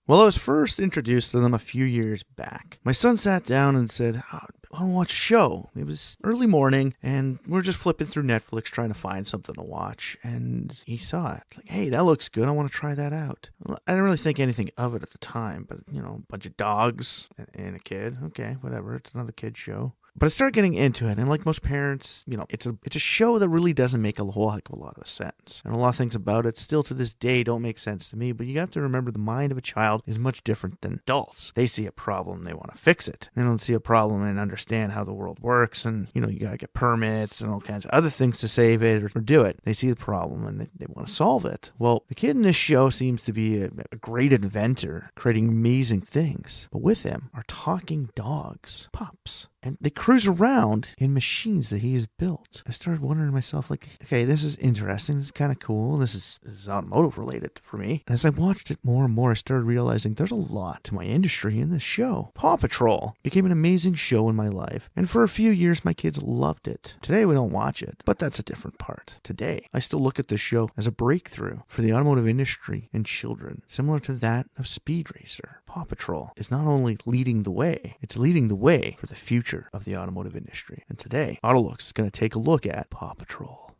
Well, I was first introduced to them a few years back. My son sat down and said, I want to watch a show. It was early morning, and we were just flipping through Netflix trying to find something to watch, and he saw it. Like, hey, that looks good. I want to try that out. Well, I didn't really think anything of it at the time, but, a bunch of dogs and a kid. Okay, whatever. It's another kid's show. But I started getting into it, and like most parents, it's a show that really doesn't make a whole heck of a lot of sense. And a lot of things about it still to this day don't make sense to me, but you have to remember the mind of a child is much different than adults. They see a problem, they want to fix it. They don't see a problem and understand how the world works, and, you gotta get permits and all kinds of other things to save it or do it. They see the problem and they want to solve it. Well, the kid in this show seems to be a great inventor, creating amazing things. But with him are talking dogs, pups. And they cruise around in machines that he has built. I started wondering to myself, okay, this is interesting. This is kind of cool. This is automotive related for me. And as I watched it more and more, I started realizing there's a lot to my industry in this show. Paw Patrol became an amazing show in my life. And for a few years, my kids loved it. Today, we don't watch it, but that's a different part. Today, I still look at this show as a breakthrough for the automotive industry and children, similar to that of Speed Racer. Paw Patrol is not only leading the way, it's leading the way for the future of the automotive industry. And today, AutoLooks is going to take a look at Paw Patrol.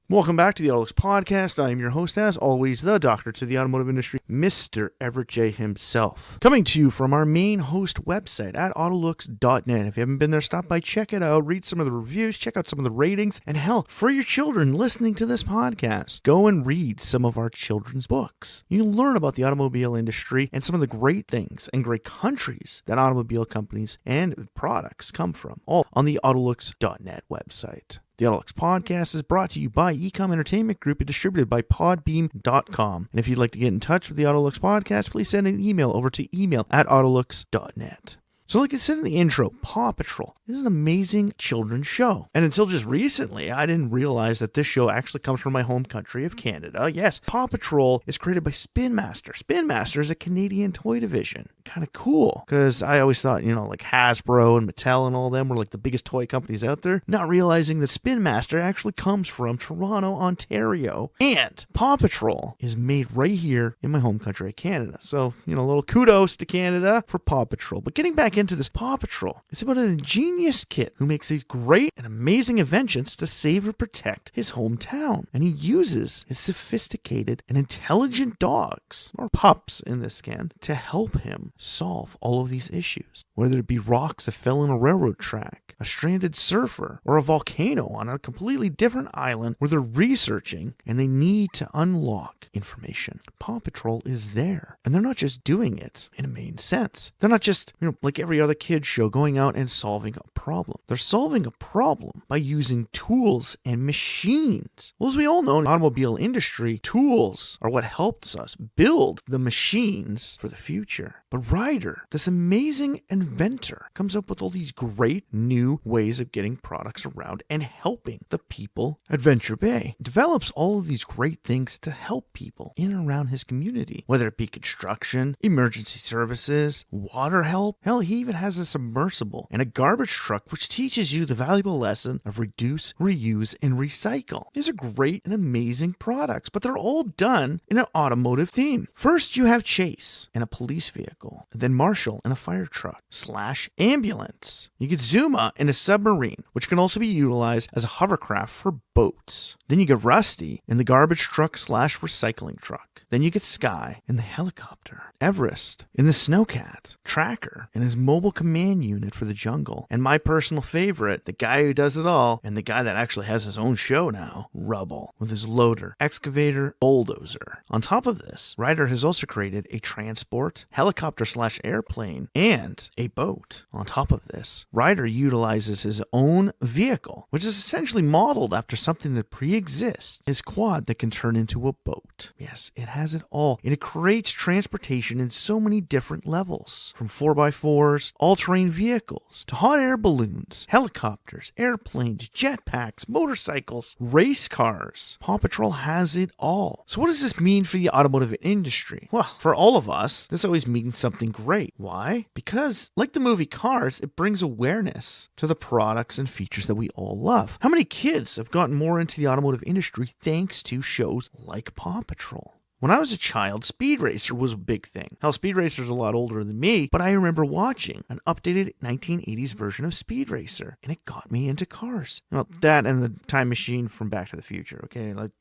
Welcome back to the AutoLooks podcast. I am your host, as always, the doctor to the automotive industry, Mr. Everett J himself. Coming to you from our main host website at AutoLooks.net. If you haven't been there, stop by, check it out, read some of the reviews, check out some of the ratings, and hell, for your children listening to this podcast, go and read some of our children's books. You can learn about the automobile industry and some of the great things and great countries that automobile companies and products come from, all on the AutoLooks.net website. The AutoLooks podcast is brought to you by Ecom Entertainment Group and distributed by Podbeam.com. And if you'd like to get in touch with the AutoLooks podcast, please send an email over to email@autolooks.net. So like I said in the intro, Paw Patrol is an amazing children's show. And until just recently, I didn't realize that this show actually comes from my home country of Canada. Yes, Paw Patrol is created by Spin Master. Spin Master is a Canadian toy division. Kind of cool, because I always thought, like Hasbro and Mattel and all them were like the biggest toy companies out there, not realizing that Spin Master actually comes from Toronto, Ontario. And Paw Patrol is made right here in my home country of Canada. So, a little kudos to Canada for Paw Patrol. But getting back into this Paw Patrol, it's about an ingenious kid who makes these great and amazing inventions to save and protect his hometown. And he uses his sophisticated and intelligent dogs, or pups in this scan, to help him solve all of these issues. Whether it be rocks that fell in a railroad track, a stranded surfer, or a volcano on a completely different island where they're researching and they need to unlock information. Paw Patrol is there. And they're not just doing it in a main sense. They're not just, like every other kid's show, going out and solving a problem. They're solving a problem by using tools and machines. Well, as we all know in the automobile industry, tools are what helps us build the machines for the future. But Ryder, this amazing inventor, comes up with all these great new ways of getting products around and helping the people at Venture Bay. He develops all of these great things to help people in and around his community, whether it be construction, emergency services, water help. Hell, he even has a submersible and a garbage truck which teaches you the valuable lesson of reduce, reuse, and recycle. These are great and amazing products, but they're all done in an automotive theme. First, you have Chase in a police vehicle, then Marshall in a fire truck / ambulance. You get Zuma in a submarine, which can also be utilized as a hovercraft for boats. Then you get Rusty in the garbage truck / recycling truck. Then you get Sky in the helicopter, Everest in the snowcat, Tracker in his mobile command unit for the jungle, and my personal favorite, the guy who does it all, and the guy that actually has his own show now, Rubble, with his loader, excavator, bulldozer. On top of this, Ryder has also created a transport, helicopter / airplane, and a boat. On top of this, Ryder utilizes his own vehicle, which is essentially modeled after something that pre-exists, his quad that can turn into a boat. Yes, it has it all, and it creates transportation in so many different levels, from 4x4 outdoors, all-terrain vehicles, to hot air balloons, helicopters, airplanes, jetpacks, motorcycles, race cars. Paw Patrol has it all. So what does this mean for the automotive industry? Well, for all of us, this always means something great. Why? Because, like the movie Cars, it brings awareness to the products and features that we all love. How many kids have gotten more into the automotive industry thanks to shows like Paw Patrol? When I was a child, Speed Racer was a big thing. Hell, Speed Racer's a lot older than me, but I remember watching an updated 1980s version of Speed Racer, and it got me into cars. Well, that and the Time Machine from Back to the Future, okay? Like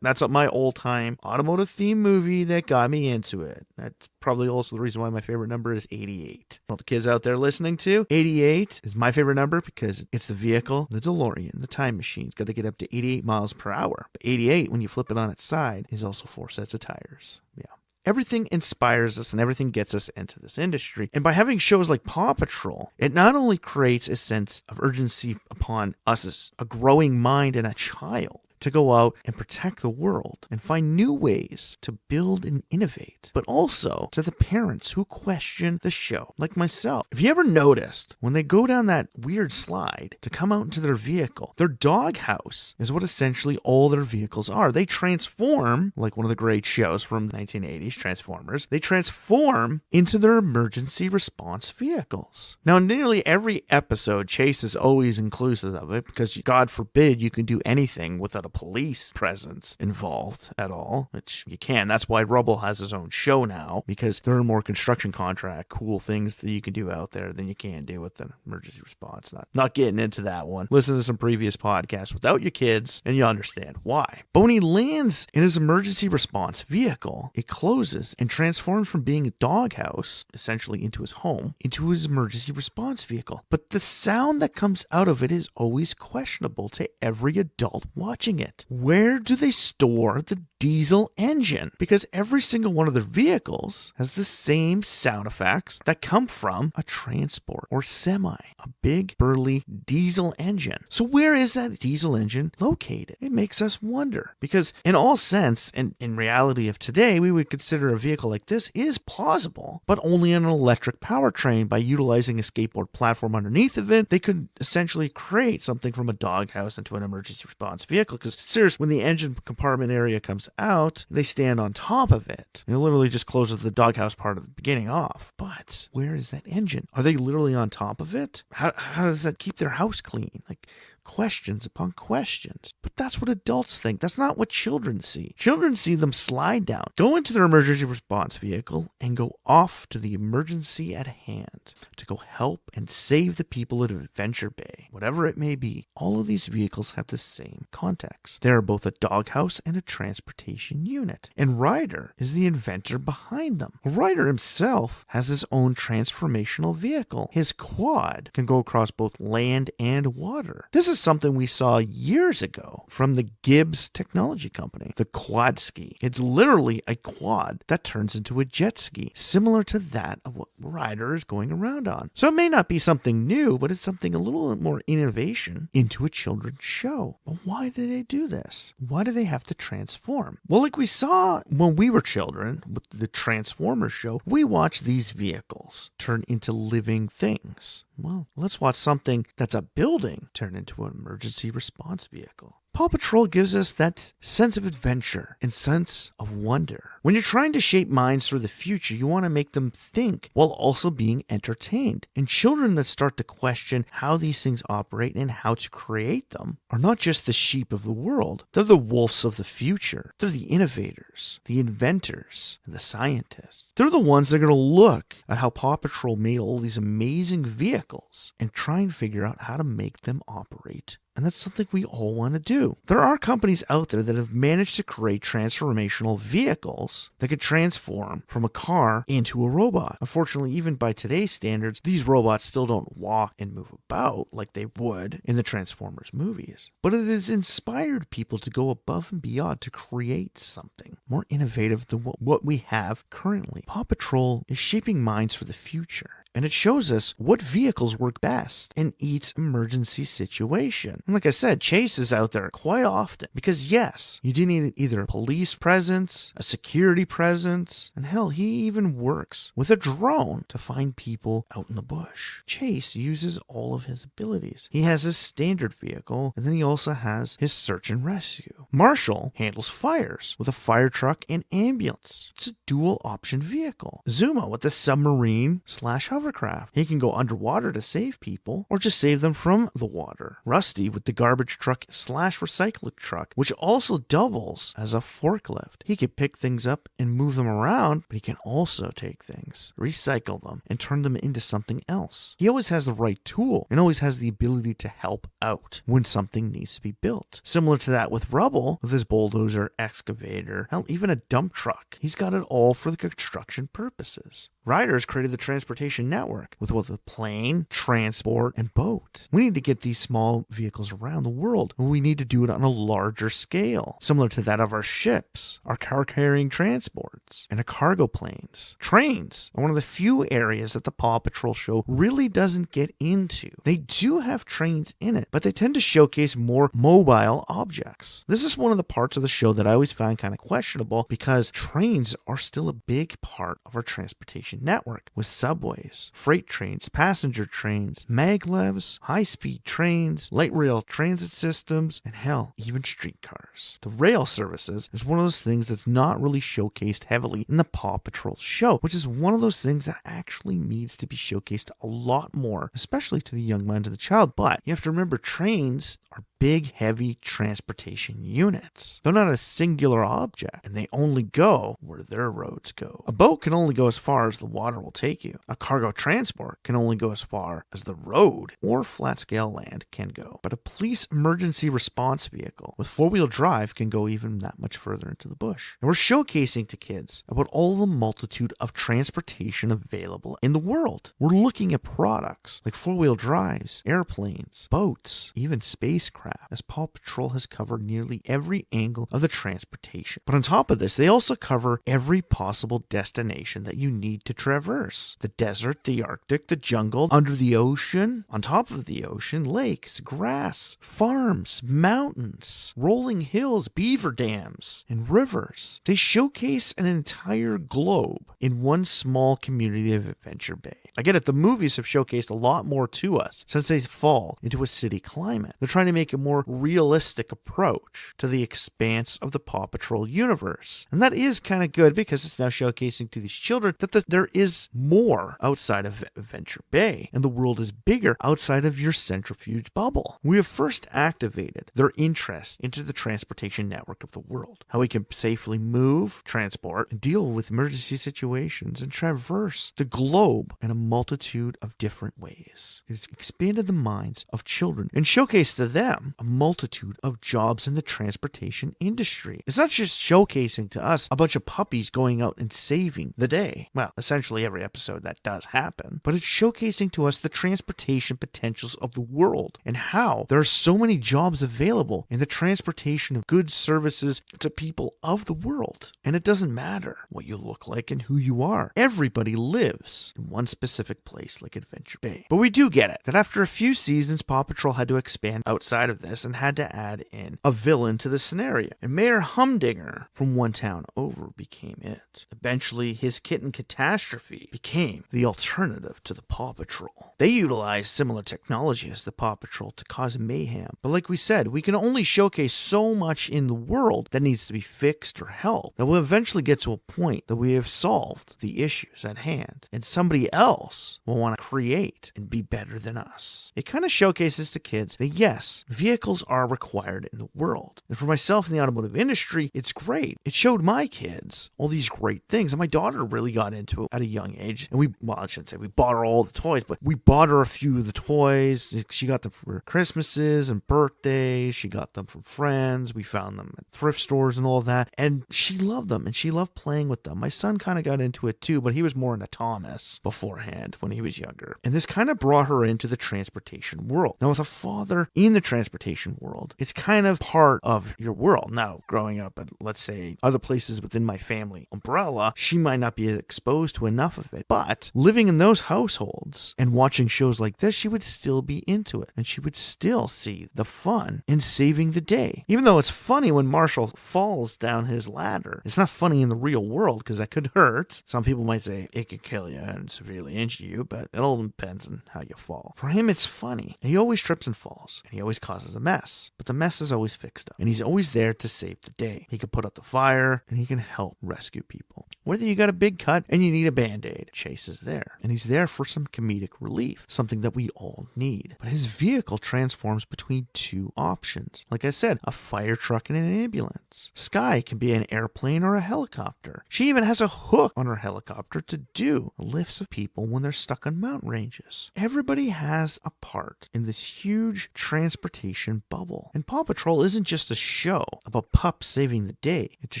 that's my old-time automotive-themed movie that got me into it. That's probably also the reason why my favorite number is 88. All the kids out there listening to, 88 is my favorite number because it's the vehicle, the DeLorean, the Time Machine. It's got to get up to 88 miles per hour. But 88, when you flip it on its side, is also 4 sets of tires. Yeah. Everything inspires us and everything gets us into this industry. And by having shows like Paw Patrol, it not only creates a sense of urgency upon us as a growing mind and a child to go out and protect the world and find new ways to build and innovate, but also to the parents who question the show, like myself. If you ever noticed, when they go down that weird slide to come out into their vehicle, their doghouse is what essentially all their vehicles are. They transform, like one of the great shows from the 1980s, Transformers, they transform into their emergency response vehicles. Now, nearly every episode, Chase is always inclusive of it because, God forbid, you can do anything without a police presence involved at all, which you can. That's why Rubble has his own show now, because there are more construction contract, cool things that you can do out there than you can do with an emergency response. Not getting into that one. Listen to some previous podcasts without your kids, and you understand why. But when he lands in his emergency response vehicle, it closes and transforms from being a doghouse, essentially into his home, into his emergency response vehicle. But the sound that comes out of it is always questionable to every adult watching it. Where do they store the diesel engine? Because every single one of their vehicles has the same sound effects that come from a transport or semi, a big burly diesel engine. So where is that diesel engine located? It makes us wonder, because in all sense and in reality of today, we would consider a vehicle like this is plausible, but only an electric powertrain. By utilizing a skateboard platform underneath of it, they could essentially create something from a doghouse into an emergency response vehicle. Because seriously, when the engine compartment area comes out, they stand on top of it. It literally just closes the doghouse part of the beginning off. But where is that engine? Are they literally on top of it? How does that keep their house clean? Like, questions upon questions. But that's what adults think. That's not what children see. Children see them slide down, go into their emergency response vehicle, and go off to the emergency at hand to go help and save the people at Adventure Bay, whatever it may be. All of these vehicles have the same context. They are both a doghouse and a transportation unit, and Ryder is the inventor behind them. Ryder himself has his own transformational vehicle. His quad can go across both land and water. This is something we saw years ago from the Gibbs technology company, the quad ski. It's literally a quad that turns into a jet ski, similar to that of what Ryder is going around on. So it may not be something new, but it's something a little more innovation into a children's show. But why do they do this? Why do they have to transform? Well, like we saw when we were children with the Transformers show, we watched these vehicles turn into living things. Well, let's watch something that's a building turn into an emergency response vehicle. Paw Patrol gives us that sense of adventure and sense of wonder. When you're trying to shape minds for the future, you want to make them think while also being entertained. And children that start to question how these things operate and how to create them are not just the sheep of the world. They're the wolves of the future. They're the innovators, the inventors, and the scientists. They're the ones that are going to look at how Paw Patrol made all these amazing vehicles and try and figure out how to make them operate. And that's something we all want to do. There are companies out there that have managed to create transformational vehicles that could transform from a car into a robot. Unfortunately, even by today's standards, these robots still don't walk and move about like they would in the Transformers movies. But it has inspired people to go above and beyond to create something more innovative than what we have currently. Paw Patrol is shaping minds for the future. and it shows us what vehicles work best in each emergency situation. And like I said, Chase is out there quite often because yes, you do need either a police presence, a security presence, and hell, he even works with a drone to find people out in the bush. Chase uses all of his abilities. He has his standard vehicle, and then he also has his search and rescue. Marshall handles fires with a fire truck and ambulance. It's a dual option vehicle. Zuma with the submarine/hovercraft. He can go underwater to save people or just save them from the water. Rusty with the garbage truck/recycling truck, which also doubles as a forklift. He can pick things up and move them around, but he can also take things, recycle them, and turn them into something else. He always has the right tool and always has the ability to help out when something needs to be built. Similar to that with Rubble, with his bulldozer, excavator, hell, even a dump truck. He's got it all for the construction purposes. Ryder's created the transportation network with both a plane, transport, and boat. We need to get these small vehicles around the world, and we need to do it on a larger scale, similar to that of our ships, our car-carrying transports, and our cargo planes. Trains are one of the few areas that the Paw Patrol show really doesn't get into. They do have trains in it, but they tend to showcase more mobile objects. This is one of the parts of the show that I always find kind of questionable because trains are still a big part of our transportation network with subways, freight trains, passenger trains, maglevs, high-speed trains, light rail transit systems, and hell, even streetcars. The rail services is one of those things that's not really showcased heavily in the Paw Patrol show, which is one of those things that actually needs to be showcased a lot more, especially to the young mind of the child. But you have to remember, trains are big, heavy transportation units. They're not a singular object, and they only go where their roads go. A boat can only go as far as the water will take you. A cargo transport can only go as far as the road or flat-scale land can go. But a police emergency response vehicle with four-wheel drive can go even that much further into the bush. And we're showcasing to kids about all the multitude of transportation available in the world. We're looking at products like four-wheel drives, airplanes, boats, even spacecraft, as Paw Patrol has covered nearly every angle of the transportation. But on top of this, they also cover every possible destination that you need to traverse. The desert, the Arctic, the jungle, under the ocean, on top of the ocean, lakes, grass, farms, mountains, rolling hills, beaver dams, and rivers. They showcase an entire globe in one small community of Adventure Bay. I get it, the movies have showcased a lot more to us since they fall into a city climate. They're trying to make a more realistic approach to the expanse of the Paw Patrol universe. And that is kind of good because it's now showcasing to these children that there is more outside of Adventure Bay, and the world is bigger outside of your centrifuge bubble. We have first activated their interest into the transportation network of the world, how we can safely move, transport, and deal with emergency situations, and traverse the globe in a multitude of different ways. It's expanded the minds of children and showcased to them a multitude of jobs in the transportation industry. It's not just showcasing to us a bunch of puppies going out and saving the day. Well, essentially every episode that does happen, but it's showcasing to us the transportation potentials of the world and how there are so many jobs available in the transportation of goods, services to people of the world. And it doesn't matter what you look like and who you are. Everybody lives in one specific place like Adventure Bay. But we do get it, that after a few seasons, Paw Patrol had to expand outside of this and had to add in a villain to the scenario. And Mayor Humdinger from one town over became it. Eventually, his kitten Catastrophe became the alternative to the Paw Patrol. They utilized similar technology as the Paw Patrol to cause mayhem. But like we said, we can only showcase so much in the world that needs to be fixed or helped, that we'll eventually get to a point that we have solved the issues at hand, and somebody else will want to create and be better than us. It kind of showcases to kids that yes, vehicles are required in the world. And for myself in the automotive industry, it's great. It showed my kids all these great things, and my daughter really got into it at a young age. And I shouldn't say we bought her all the toys, but we bought her a few of the toys. She got them for Christmases and birthdays. She got them from friends. We found them at thrift stores and all that. And she loved them, and she loved playing with them. My son kind of got into it too, but he was more into Thomas beforehand. beforehand when he was younger. And this kind of brought her into the transportation world. Now, with a father in the transportation world, it's kind of part of your world. Now, growing up at, let's say, other places within my family umbrella, she might not be exposed to enough of it. But living in those households and watching shows like this, she would still be into it. And she would still see the fun in saving the day. Even though it's funny when Marshall falls down his ladder, it's not funny in the real world because that could hurt. Some people might say it could kill you and severely injure you, but it all depends on how you fall. For him, it's funny. And he always trips and falls, and he always causes a mess. But the mess is always fixed up, and he's always there to save the day. He can put out the fire, and he can help rescue people. Whether you got a big cut and you need a Band-Aid, Chase is there. And he's there for some comedic relief, something that we all need. But his vehicle transforms between two options. Like I said, a fire truck and an ambulance. Sky can be an airplane or a helicopter. She even has a hook on her helicopter to do lifts of people when they're stuck on mountain ranges. Everybody has a part in this huge transportation bubble. And Paw Patrol isn't just a show about pups saving the day. It's a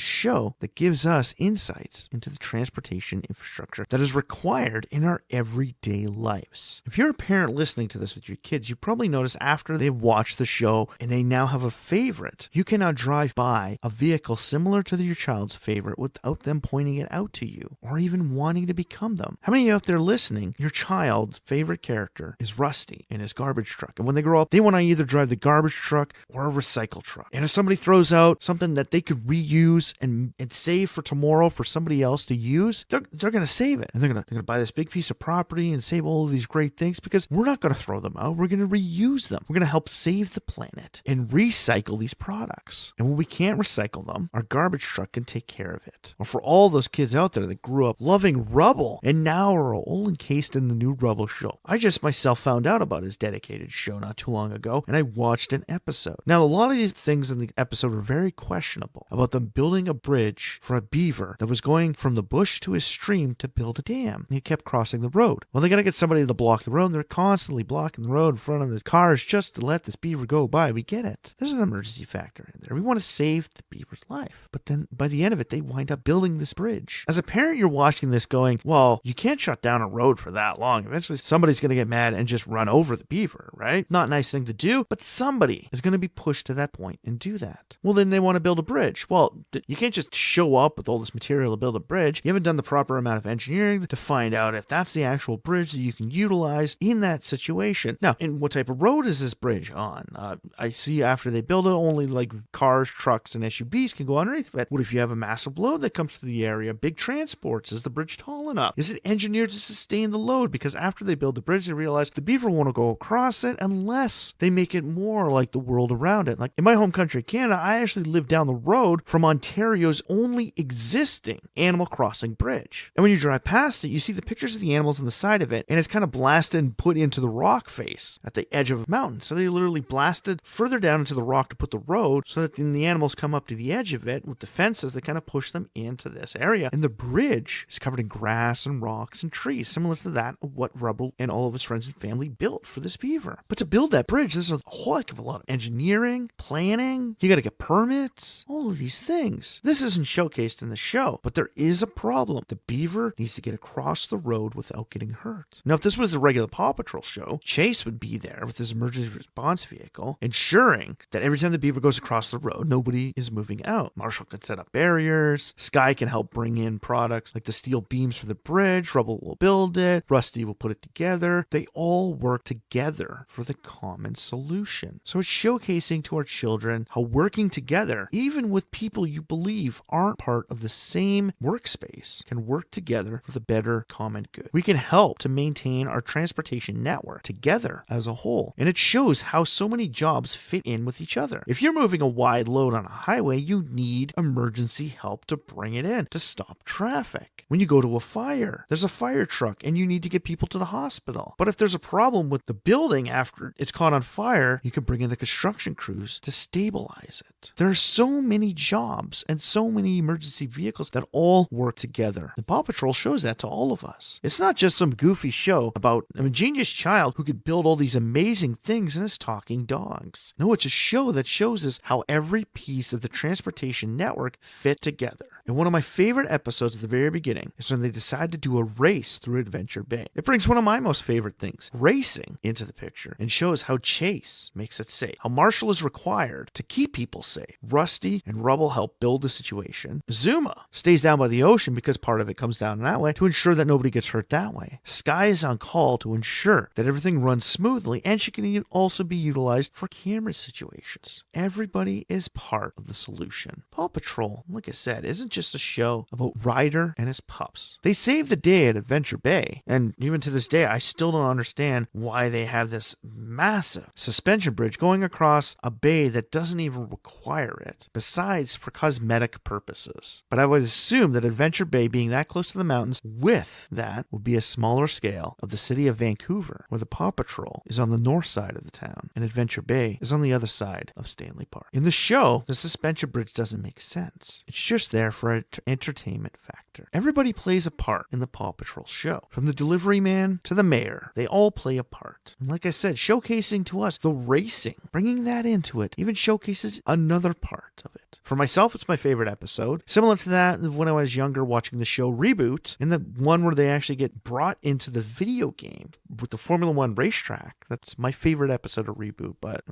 show that gives us insights into the transportation infrastructure that is required in our everyday lives. If you're a parent listening to this with your kids, you probably notice after they've watched the show and they now have a favorite, you can now drive by a vehicle similar to your child's favorite without them pointing it out to you or even wanting to become them. How many of you out there listening, your child's favorite character is Rusty in his garbage truck, and when they grow up, they want to either drive the garbage truck or a recycle truck. And if somebody throws out something that they could reuse and save for tomorrow for somebody else to use, they're going to save it. And they're going to buy this big piece of property and save all of these great things because we're not going to throw them out. We're going to reuse them. We're going to help save the planet and recycle these products. And when we can't recycle them, our garbage truck can take care of it. Or for all those kids out there that grew up loving Rubble and now are all encased in the new Rubble show. I just myself found out about his dedicated show not too long ago, and I watched an episode. Now, a lot of these things in the episode were very questionable about them building a bridge for a beaver that was going from the bush to his stream to build a dam. He kept crossing the road. Well, they got to get somebody to block the road, and they're constantly blocking the road in front of the cars just to let this beaver go by. We get it. There's an emergency factor in there. We want to save the beaver's life. But then by the end of it, they wind up building this bridge. As a parent, you're watching this going, well, you can't shut down a road for that long. Eventually, somebody's going to get mad and just run over the beaver, right? Not a nice thing to do, but somebody is going to be pushed to that point and do that. Well, then they want to build a bridge. Well, you can't just show up with all this material to build a bridge. You haven't done the proper amount of engineering to find out if that's the actual bridge that you can utilize in that situation. Now, and what type of road is this bridge on? I see after they build it, only like cars, trucks, and SUVs can go underneath it. What if you have a massive load that comes to the area? Big transports. Is the bridge tall enough? Is it engineered to sustain the load? Because after they build the bridge, they realize the beaver won't go across it unless they make it more like the world around it. Like in my home country, Canada, I actually live down the road from Ontario's only existing animal crossing bridge. And when you drive past it, you see the pictures of the animals on the side of it, and it's kind of blasted and put into the rock face at the edge of a mountain. So they literally blasted further down into the rock to put the road so that then the animals come up to the edge of it with the fences that kind of push them into this area. And the bridge is covered in grass and rocks and trees, similar to that of what Rubble and all of his friends and family built for this beaver. But to build that bridge, there's a whole heck of a lot of engineering, planning. You got to get permits, all of these things. This isn't showcased in the show, but there is a problem. The beaver needs to get across the road without getting hurt. Now, if this was the regular Paw Patrol show, Chase would be there with his emergency response vehicle, ensuring that every time the beaver goes across the road, nobody is moving out. Marshall can set up barriers. Sky can help bring in products like the steel beams for the bridge. Rubble will build it. Rusty will put it together. They all work together for the common solution. So it's showcasing to our children how working together, even with people you believe aren't part of the same workspace, can work together for the better common good. We can help to maintain our transportation network together as a whole. And it shows how so many jobs fit in with each other. If you're moving a wide load on a highway, you need emergency help to bring it in, to stop traffic. When you go to a fire, there's a fire truck and you need to get people to the hospital. But if there's a problem with the building after it's caught on fire, you can bring in the construction crews to stabilize it. There are so many jobs and so many emergency vehicles that all work together. And Paw Patrol shows that to all of us. It's not just some goofy show about a ingenious child who could build all these amazing things and is talking dogs. No, it's a show that shows us how every piece of the transportation network fit together. And one of my favorite episodes at the very beginning is when they decide to do a race through Adventure Bay. It brings one of my most favorite things, racing, into the picture and shows how Chase makes it safe, how Marshall is required to keep people safe. Rusty and Rubble help build the situation. Zuma stays down by the ocean because part of it comes down that way to ensure that nobody gets hurt that way. Skye is on call to ensure that everything runs smoothly, and she can also be utilized for camera situations. Everybody is part of the solution. Paw Patrol, like I said, isn't just a show about Ryder and his pups. They save the day at Adventure Bay, and even to this day, I still don't understand why they have this massive suspension bridge going across a bay that doesn't even require it, besides for cosmetic purposes. But I would assume that Adventure Bay, being that close to the mountains, with that would be a smaller scale of the city of Vancouver, where the Paw Patrol is on the north side of the town, and Adventure Bay is on the other side of Stanley Park. In the show, the suspension bridge doesn't make sense. It's just there for an entertainment factor. Everybody plays a part in the Paw Patrol show. From the delivery man to the mayor, they all play a part. And like I said, showcasing to us the racing, bringing that into it, even showcases another part of it. For myself, it's my favorite episode. Similar to that when I was younger watching the show Reboot, and the one where they actually get brought into the video game with the Formula One racetrack. That's my favorite episode of Reboot, but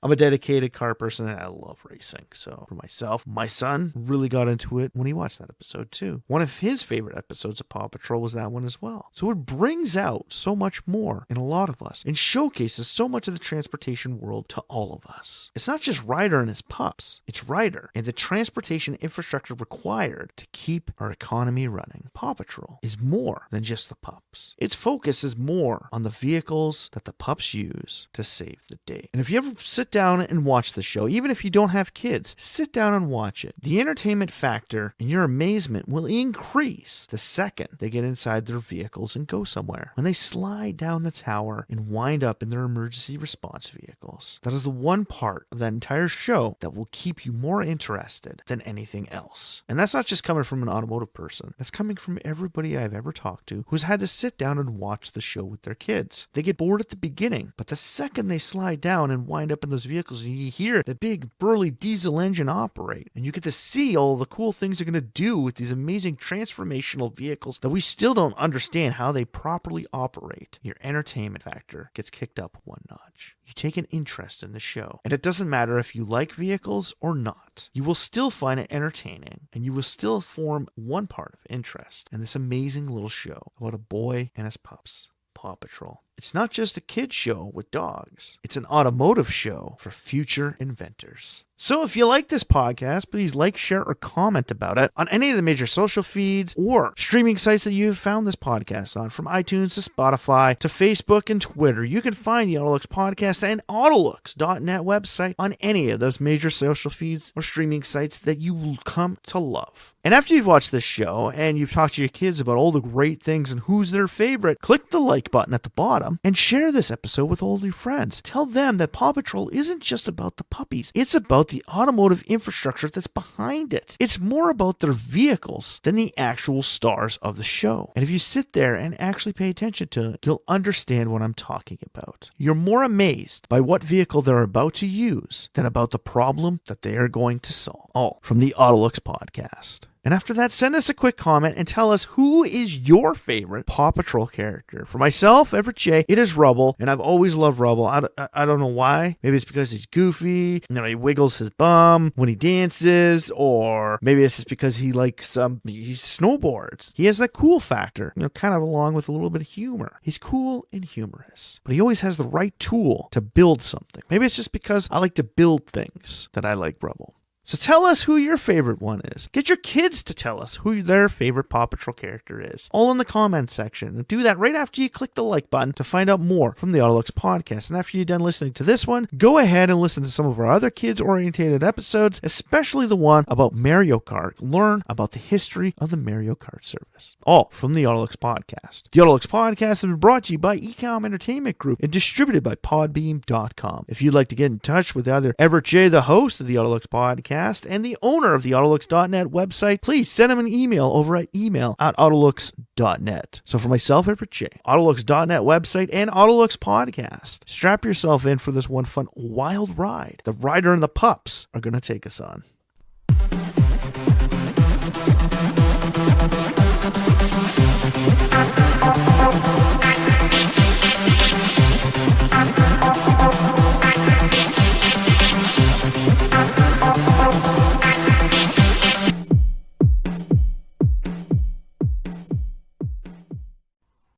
I'm a dedicated car person and I love racing. So for myself, my son really got into it when he watched that episode too. One of his favorite episodes of Paw Patrol was that one as well. So it brings out so much more in a lot of us and showcases so much of the transportation world to all of us. It's not just Ryder and his pups. It's Ryder and the transportation infrastructure required to keep our economy running. Paw Patrol is more than just the pups. Its focus is more on the vehicles that the pups use to save the day. And if you ever sit down and watch the show, even if you don't have kids, sit down and watch it. The entertainment factor and your amazement will increase the second they get inside their vehicles and go somewhere. When they slide down the tower and wind up in their emergency response vehicles. That is the one part of that entire show that will keep you more interested than anything else. And that's not just coming from an automotive person. That's coming from everybody I've ever talked to who's had to sit down and watch the show with their kids. They get bored at the beginning, but the second they slide down and wind up in those vehicles and you hear the big burly diesel engine operate and you get to see all the cool things they're going to do with these amazing transformational vehicles that we still don't understand how they properly operate, your entertainment factor gets kicked up one notch. You take an interest in the show, and it doesn't matter if you like vehicles or not. You will still find it entertaining, and you will still form one part of interest in this amazing little show about a boy and his pups, Paw Patrol. It's not just a kid's show with dogs. It's an automotive show for future inventors. So if you like this podcast, please like, share, or comment about it on any of the major social feeds or streaming sites that you've found this podcast on, from iTunes to Spotify to Facebook and Twitter. You can find the AutoLooks podcast and AutoLooks.net website on any of those major social feeds or streaming sites that you will come to love. And after you've watched this show and you've talked to your kids about all the great things and who's their favorite, click the like button at the bottom and share this episode with all your friends. Tell them that Paw Patrol isn't just about the puppies. It's about the automotive infrastructure that's behind it. It's more about their vehicles than the actual stars of the show. And if you sit there and actually pay attention to it, you'll understand what I'm talking about. You're more amazed by what vehicle they're about to use than about the problem that they are going to solve. All from the AutoLooks podcast. And after that, send us a quick comment and tell us who is your favorite Paw Patrol character. For myself, Everett J, it is Rubble, and I've always loved Rubble. I don't know why. Maybe it's because he's goofy, he wiggles his bum when he dances, or maybe it's just because he likes he snowboards. He has that cool factor, kind of along with a little bit of humor. He's cool and humorous, but he always has the right tool to build something. Maybe it's just because I like to build things that I like Rubble. So tell us who your favorite one is. Get your kids to tell us who their favorite Paw Patrol character is. All in the comments section. Do that right after you click the like button to find out more from the AutoLooks podcast. And after you're done listening to this one, go ahead and listen to some of our other kids-oriented episodes, especially the one about Mario Kart. Learn about the history of the Mario Kart service. All from the AutoLooks podcast. The AutoLooks podcast has been brought to you by Ecom Entertainment Group and distributed by Podbeam.com. If you'd like to get in touch with either Everett J, the host of the AutoLooks podcast, and the owner of the AutoLooks.net website, please send him an email over at email@AutoLooks.net. So for myself, Everett J, AutoLooks.net website, and AutoLooks podcast, strap yourself in for this one fun wild ride the Ryder and the pups are going to take us on.